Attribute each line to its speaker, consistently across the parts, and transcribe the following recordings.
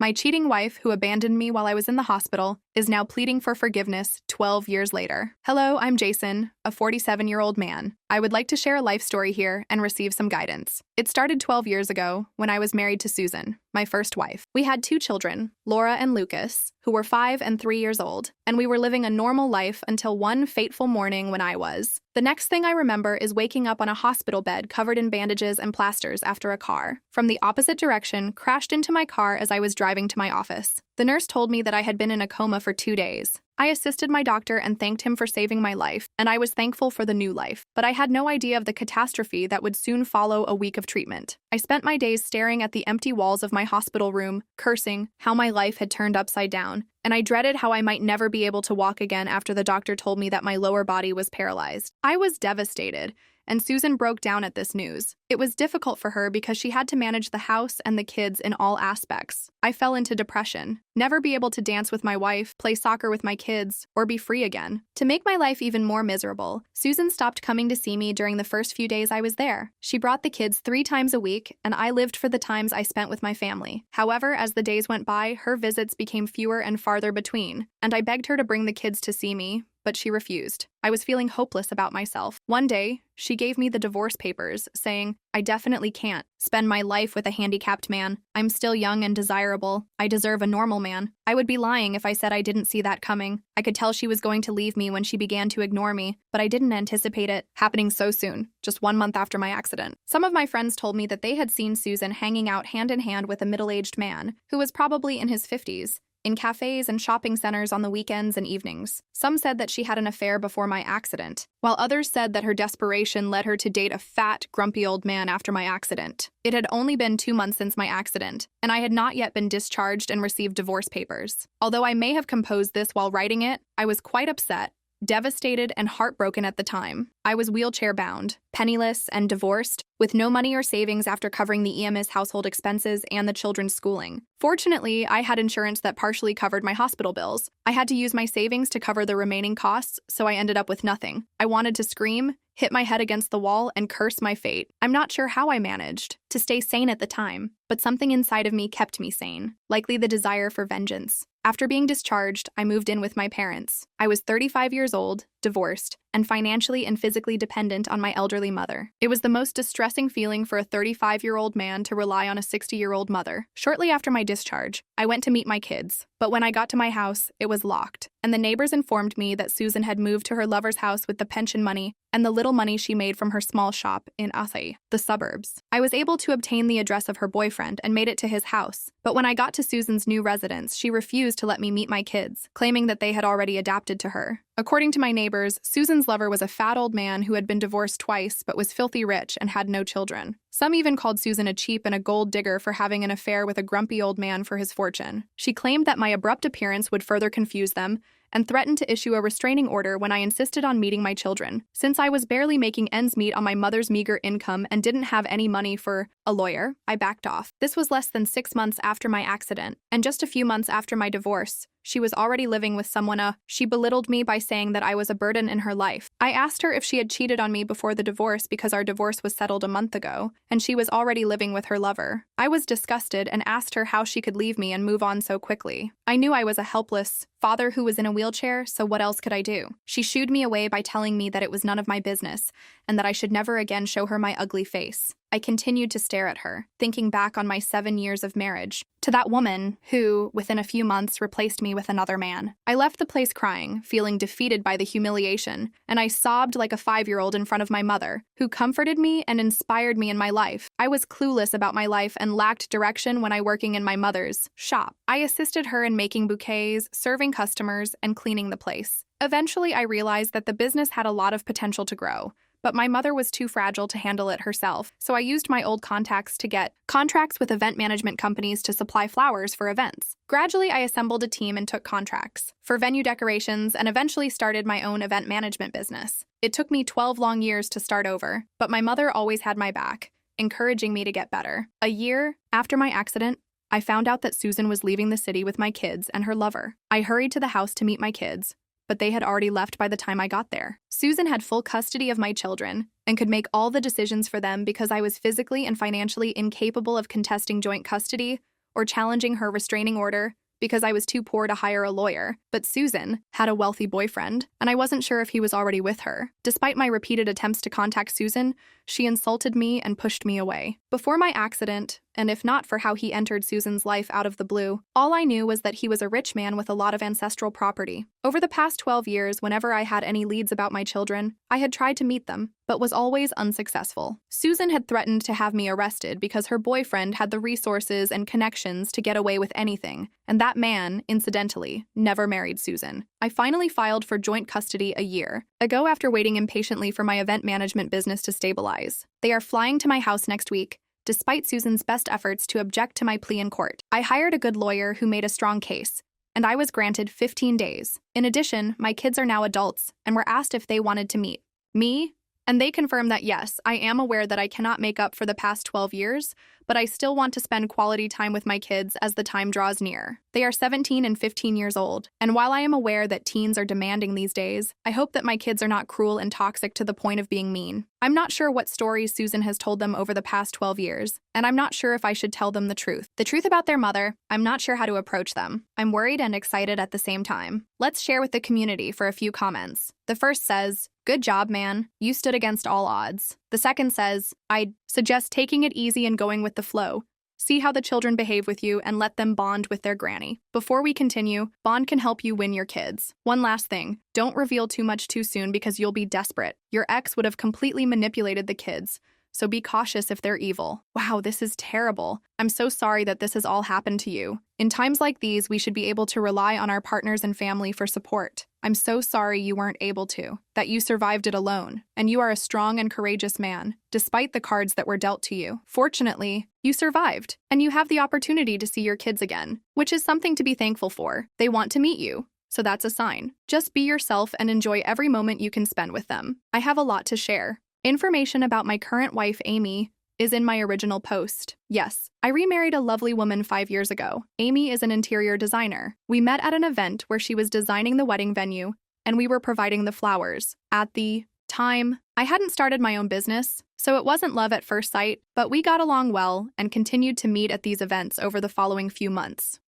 Speaker 1: My cheating wife, who abandoned me while I was in the hospital, is now pleading for forgiveness 12 years later. Hello, I'm Jason, a 47-year-old man. I would like to share a life story here and receive some guidance. It started 12 years ago when I was married to Susan, my first wife. We had 2 children, Laura and Lucas, who were 5 and 3 years old, and we were living a normal life until one fateful morning when I was. The next thing I remember is waking up on a hospital bed covered in bandages and plasters after a car, from the opposite direction, crashed into my car as I was driving to my office. The nurse told me that I had been in a coma for 2 days. I assisted my doctor and thanked him for saving my life, and I was thankful for the new life. But I had no idea of the catastrophe that would soon follow a week of treatment. I spent my days staring at the empty walls of my hospital room, cursing how my life had turned upside down, and I dreaded how I might never be able to walk again after the doctor told me that my lower body was paralyzed. I was devastated, and Susan broke down at this news. It was difficult for her because she had to manage the house and the kids in all aspects. I fell into depression, never be able to dance with my wife, play soccer with my kids, or be free again. To make my life even more miserable, Susan stopped coming to see me during the first few days I was there. She brought the kids 3 times a week, and I lived for the times I spent with my family. However, as the days went by, her visits became fewer and farther between, and I begged her to bring the kids to see me, but she refused. I was feeling hopeless about myself. One day, she gave me the divorce papers, saying, "I definitely can't spend my life with a handicapped man. I'm still young and desirable. I deserve a normal man." I would be lying if I said I didn't see that coming. I could tell she was going to leave me when she began to ignore me, but I didn't anticipate it happening so soon, just 1 month after my accident. Some of my friends told me that they had seen Susan hanging out hand in hand with a middle-aged man, who was probably in his 50s, in cafes and shopping centers on the weekends and evenings. Some said that she had an affair before my accident, while others said that her desperation led her to date a fat, grumpy old man after my accident. It had only been 2 months since my accident, and I had not yet been discharged and received divorce papers. Although I may have composed this while writing it, I was quite upset, devastated, and heartbroken at the time. I was wheelchair-bound, penniless, and divorced, with no money or savings after covering the EMS household expenses and the children's schooling. Fortunately, I had insurance that partially covered my hospital bills. I had to use my savings to cover the remaining costs, so I ended up with nothing. I wanted to scream, hit my head against the wall, and curse my fate. I'm not sure how I managed to stay sane at the time, but something inside of me kept me sane, likely the desire for vengeance. After being discharged, I moved in with my parents. I was 35 years old, divorced, and financially and physically dependent on my elderly mother. It was the most distressing feeling for a 35-year-old man to rely on a 60-year-old mother. Shortly after my discharge, I went to meet my kids, but when I got to my house, it was locked, and the neighbors informed me that Susan had moved to her lover's house with the pension money and the little money she made from her small shop in Asai, the suburbs. I was able to obtain the address of her boyfriend and made it to his house, but when I got to Susan's new residence, she refused to let me meet my kids, claiming that they had already adapted to her. According to my neighbors, Susan's lover was a fat old man who had been divorced twice but was filthy rich and had no children. Some even called Susan a cheap and a gold digger for having an affair with a grumpy old man for his fortune. She claimed that my abrupt appearance would further confuse them and threatened to issue a restraining order when I insisted on meeting my children. Since I was barely making ends meet on my mother's meager income and didn't have any money for a lawyer, I backed off. This was less than 6 months after my accident, and just a few months after my divorce. She was already living with someone. She belittled me by saying that I was a burden in her life. I asked her if she had cheated on me before the divorce because our divorce was settled a month ago, and she was already living with her lover. I was disgusted and asked her how she could leave me and move on so quickly. I knew I was a helpless father who was in a wheelchair, so what else could I do? She shooed me away by telling me that it was none of my business and that I should never again show her my ugly face. I continued to stare at her, thinking back on my 7 years of marriage, to that woman who, within a few months, replaced me with another man. I left the place crying, feeling defeated by the humiliation, and I sobbed like a 5-year-old in front of my mother, who comforted me and inspired me in my life. I was clueless about my life and lacked direction when I working in my mother's shop. I assisted her in making bouquets, serving customers, and cleaning the place. Eventually, I realized that the business had a lot of potential to grow, but my mother was too fragile to handle it herself, so I used my old contacts to get contracts with event management companies to supply flowers for events. Gradually, I assembled a team and took contracts for venue decorations and eventually started my own event management business. It took me 12 long years to start over, but my mother always had my back, encouraging me to get better. A year after my accident, I found out that Susan was leaving the city with my kids and her lover. I hurried to the house to meet my kids, but they had already left by the time I got there. Susan had full custody of my children and could make all the decisions for them because I was physically and financially incapable of contesting joint custody or challenging her restraining order because I was too poor to hire a lawyer, but Susan had a wealthy boyfriend, and I wasn't sure if he was already with her. Despite my repeated attempts to contact Susan, she insulted me and pushed me away. Before my accident, and if not for how he entered Susan's life out of the blue, all I knew was that he was a rich man with a lot of ancestral property. Over the past 12 years, whenever I had any leads about my children, I had tried to meet them, but was always unsuccessful. Susan had threatened to have me arrested because her boyfriend had the resources and connections to get away with anything, and that man, incidentally, never married Susan. I finally filed for joint custody a year ago after waiting impatiently for my event management business to stabilize. They are flying to my house next week, despite Susan's best efforts to object to my plea in court. I hired a good lawyer who made a strong case, and I was granted 15 days. In addition, my kids are now adults and were asked if they wanted to meet me, and they confirmed that yes, I am aware that I cannot make up for the past 12 years, but I still want to spend quality time with my kids as the time draws near. They are 17 and 15 years old, and while I am aware that teens are demanding these days, I hope that my kids are not cruel and toxic to the point of being mean. I'm not sure what stories Susan has told them over the past 12 years, and I'm not sure if I should tell them the truth. The truth about their mother, I'm not sure how to approach them. I'm worried and excited at the same time. Let's share with the community for a few comments. The first says, "Good job, man. You stood against all odds." The second says, "I'd suggest taking it easy and going with the flow. See how the children behave with you and let them bond with their granny." Before we continue, bond can help you win your kids. One last thing, don't reveal too much too soon because you'll be desperate. Your ex would have completely manipulated the kids, so be cautious if they're evil. Wow, this is terrible. I'm so sorry that this has all happened to you. In times like these, we should be able to rely on our partners and family for support. I'm so sorry you weren't able to, that you survived it alone, and you are a strong and courageous man, despite the cards that were dealt to you. Fortunately, you survived, and you have the opportunity to see your kids again, which is something to be thankful for. They want to meet you, so that's a sign. Just be yourself and enjoy every moment you can spend with them. I have a lot to share. Information about my current wife, Amy, is in my original post. Yes, I remarried a lovely woman 5 years ago. Amy is an interior designer. We met at an event where she was designing the wedding venue, and we were providing the flowers. At the time, I hadn't started my own business, so it wasn't love at first sight, but we got along well and continued to meet at these events over the following few months.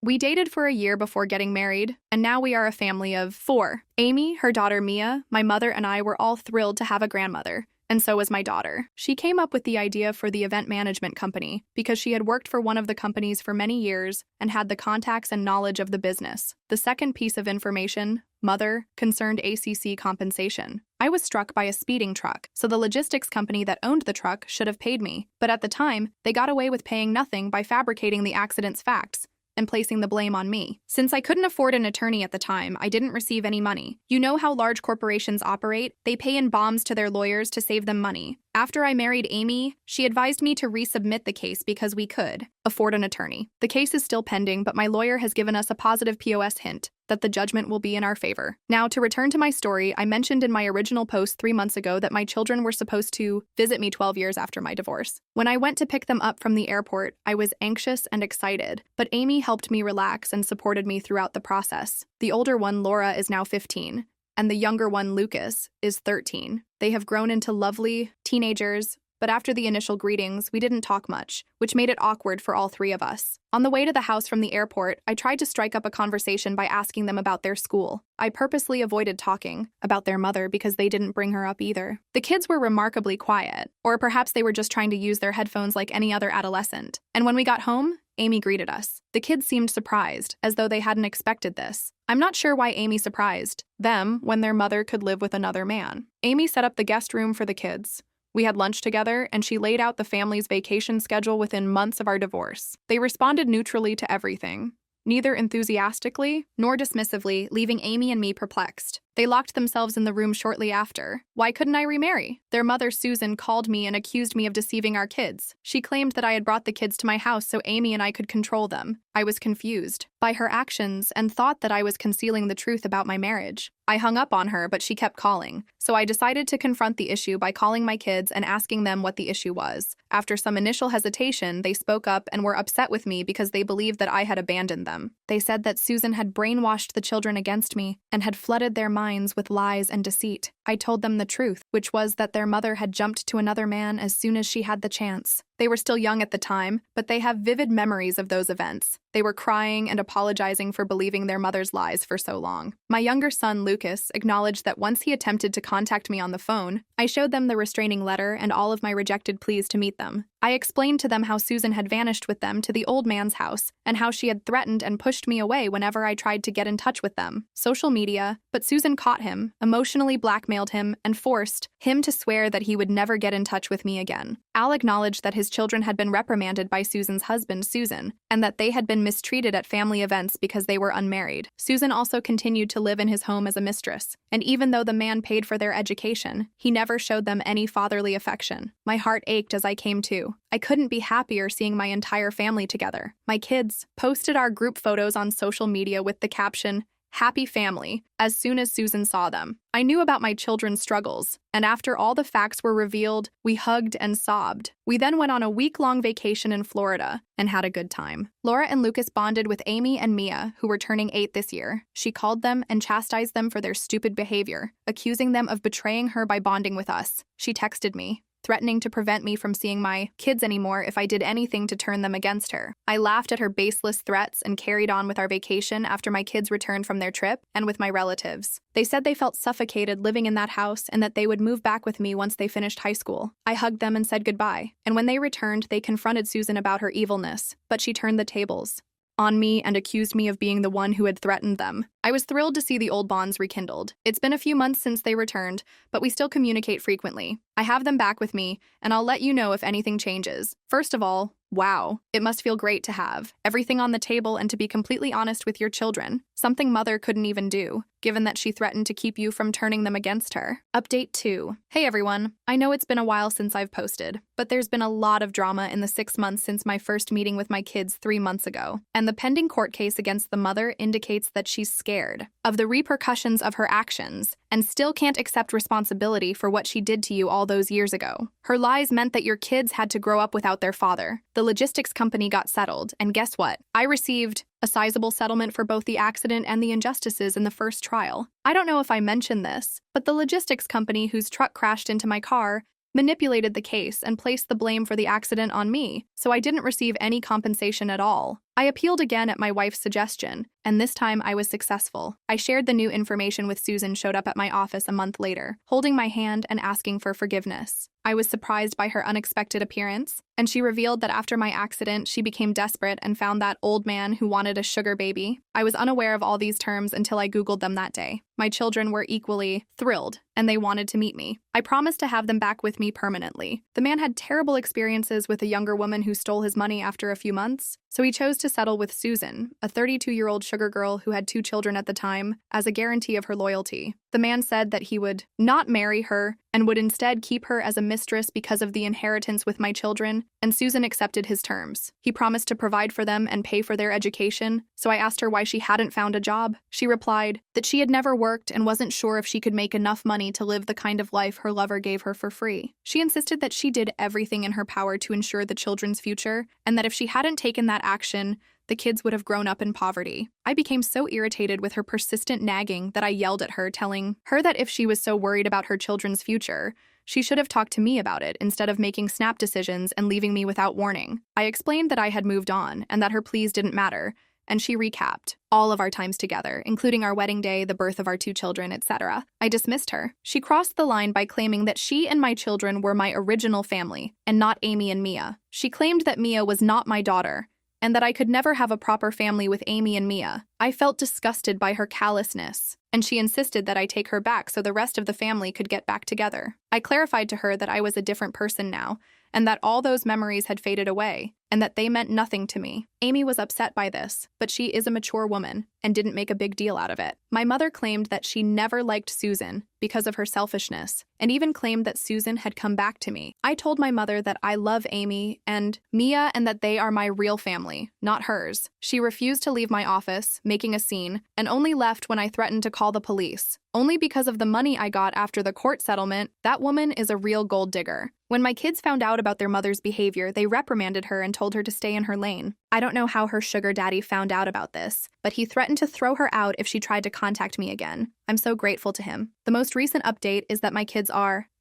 Speaker 1: We dated for a year before getting married, and now we are a family of 4. Amy, her daughter Mia, my mother, and I were all thrilled to have a grandmother. And so was my daughter. She came up with the idea for the event management company because she had worked for one of the companies for many years and had the contacts and knowledge of the business. The second piece of information, mother, concerned ACC compensation. I was struck by a speeding truck, so the logistics company that owned the truck should have paid me. But at the time, they got away with paying nothing by fabricating the accident's facts and placing the blame on me. Since I couldn't afford an attorney at the time, I didn't receive any money. You know how large corporations operate? They pay in bombs to their lawyers to save them money. After I married Amy, she advised me to resubmit the case because we could afford an attorney. The case is still pending, but my lawyer has given us a positive POS hint that the judgment will be in our favor. Now, to return to my story, I mentioned in my original post 3 months ago that my children were supposed to visit me 12 years after my divorce. When I went to pick them up from the airport, I was anxious and excited, but Amy helped me relax and supported me throughout the process. The older one, Laura, is now 15, and the younger one, Lucas, is 13. They have grown into lovely teenagers, but after the initial greetings, we didn't talk much, which made it awkward for all 3 of us. On the way to the house from the airport, I tried to strike up a conversation by asking them about their school. I purposely avoided talking about their mother because they didn't bring her up either. The kids were remarkably quiet, or perhaps they were just trying to use their headphones like any other adolescent. And when we got home, Amy greeted us. The kids seemed surprised, as though they hadn't expected this. I'm not sure why Amy surprised them when their mother could live with another man. Amy set up the guest room for the kids. We had lunch together, and she laid out the family's vacation schedule within months of our divorce. They responded neutrally to everything, neither enthusiastically nor dismissively, leaving Amy and me perplexed. They locked themselves in the room shortly after. Why couldn't I remarry? Their mother, Susan, called me and accused me of deceiving our kids. She claimed that I had brought the kids to my house so Amy and I could control them. I was confused by her actions and thought that I was concealing the truth about my marriage. I hung up on her, but she kept calling, so I decided to confront the issue by calling my kids and asking them what the issue was. After some initial hesitation, they spoke up and were upset with me because they believed that I had abandoned them. They said that Susan had brainwashed the children against me and had flooded their minds with lies and deceit. I told them the truth. which was that their mother had jumped to another man as soon as she had the chance. They were still young at the time, but they have vivid memories of those events. They were crying and apologizing for believing their mother's lies for so long. My younger son, Lucas, acknowledged that once he attempted to contact me on the phone, I showed them the restraining letter and all of my rejected pleas to meet them. I explained to them how Susan had vanished with them to the old man's house and how she had threatened and pushed me away whenever I tried to get in touch with them. Social media, but Susan caught him, emotionally blackmailed him, and forced him to swear that he would never get in touch with me again. Al acknowledged that his children had been reprimanded by Susan's husband, Susan, and that they had been mistreated at family events because they were unmarried. Susan also continued to live in his home as a mistress, and even though the man paid for their education, he never showed them any fatherly affection. My heart ached as I came to. I couldn't be happier seeing my entire family together. My kids posted our group photos on social media with the caption, "Happy Family," as soon as Susan saw them. I knew about my children's struggles, and after all the facts were revealed, we hugged and sobbed. We then went on a week-long vacation in Florida and had a good time. Laura and Lucas bonded with Amy and Mia, who were turning 8 this year. She called them and chastised them for their stupid behavior, accusing them of betraying her by bonding with us. She texted me, threatening to prevent me from seeing my kids anymore if I did anything to turn them against her. I laughed at her baseless threats and carried on with our vacation after my kids returned from their trip and with my relatives. They said they felt suffocated living in that house and that they would move back with me once they finished high school. I hugged them and said goodbye, and when they returned, they confronted Susan about her evilness, but she turned the tables on me and accused me of being the one who had threatened them. I was thrilled to see the old bonds rekindled. It's been a few months since they returned, but we still communicate frequently. I have them back with me, and I'll let you know if anything changes. First of all, wow, it must feel great to have everything on the table and to be completely honest with your children, something mother couldn't even do, given that she threatened to keep you from turning them against her. Update 2. Hey everyone, I know it's been a while since I've posted, but there's been a lot of drama in the 6 months since my first meeting with my kids 3 months ago, and the pending court case against the mother indicates that she's scared of the repercussions of her actions and still can't accept responsibility for what she did to you all those years ago. Her lies meant that your kids had to grow up without their father. The logistics company got settled, and guess what? I received a sizable settlement for both the accident and the injustices in the first trial. I don't know if I mentioned this, but the logistics company whose truck crashed into my car manipulated the case and placed the blame for the accident on me, so I didn't receive any compensation at all. I appealed again at my wife's suggestion, and this time I was successful. I shared the new information with Susan showed up at my office a month later, holding my hand and asking for forgiveness. I was surprised by her unexpected appearance, and she revealed that after my accident, she became desperate and found that old man who wanted a sugar baby. I was unaware of all these terms until I Googled them that day. My children were equally thrilled, and they wanted to meet me. I promised to have them back with me permanently. The man had terrible experiences with a younger woman who stole his money after a few months, so he chose to settle with Susan, a 32-year-old sugar girl who had 2 children at the time, as a guarantee of her loyalty. The man said that he would not marry her and would instead keep her as a mistress because of the inheritance with my children, and Susan accepted his terms. He promised to provide for them and pay for their education, so I asked her why she hadn't found a job. She replied that she had never worked and wasn't sure if she could make enough money to live the kind of life her lover gave her for free. She insisted that she did everything in her power to ensure the children's future, and that if she hadn't taken that action, the kids would have grown up in poverty. I became so irritated with her persistent nagging that I yelled at her, telling her that if she was so worried about her children's future, she should have talked to me about it instead of making snap decisions and leaving me without warning. I explained that I had moved on and that her pleas didn't matter, and she recapped all of our times together, including our wedding day, the birth of our 2 children, etc. I dismissed her. She crossed the line by claiming that she and my children were my original family and not Amy and Mia. She claimed that Mia was not my daughter and that I could never have a proper family with Amy and Mia. I felt disgusted by her callousness, and she insisted that I take her back so the rest of the family could get back together. I clarified to her that I was a different person now, and that all those memories had faded away, and that they meant nothing to me. Amy was upset by this, but she is a mature woman and didn't make a big deal out of it. My mother claimed that she never liked Susan because of her selfishness, and even claimed that Susan had come back to me. I told my mother that I love Amy and Mia and that they are my real family, not hers. She refused to leave my office, making a scene, and only left when I threatened to call the police. Only because of the money I got after the court settlement, that woman is a real gold digger. When my kids found out about their mother's behavior, they reprimanded her and told her to stay in her lane. I don't know how her sugar daddy found out about this, but he threatened to throw her out if she tried to contact me again. I'm so grateful to him. The most recent update is that my kids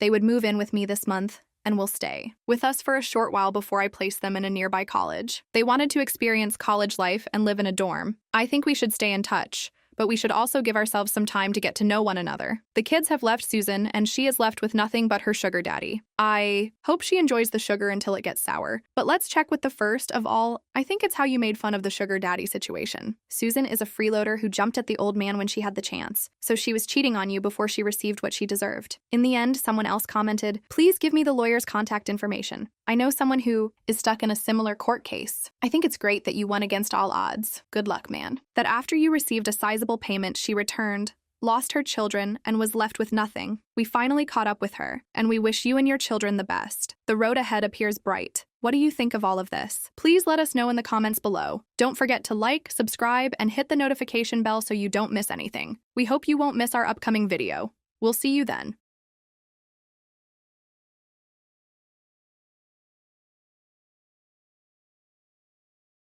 Speaker 1: they would move in with me this month and will stay with us for a short while before I place them in a nearby college. They wanted to experience college life and live in a dorm. I think we should stay in touch, but we should also give ourselves some time to get to know one another. The kids have left Susan, and she is left with nothing but her sugar daddy. I hope she enjoys the sugar until it gets sour. But let's check with the first of all. I think it's how you made fun of the sugar daddy situation. Susan is a freeloader who jumped at the old man when she had the chance, so she was cheating on you before she received what she deserved. In the end, someone else commented, "Please give me the lawyer's contact information. I know someone who is stuck in a similar court case. I think it's great that you won against all odds. Good luck, man." That after you received a sizable payment, she returned, lost her children, and was left with nothing. We finally caught up with her, and we wish you and your children the best. The road ahead appears bright. What do you think of all of this? Please let us know in the comments below. Don't forget to like, subscribe, and hit the notification bell so you don't miss anything. We hope you won't miss our upcoming video. We'll see you then.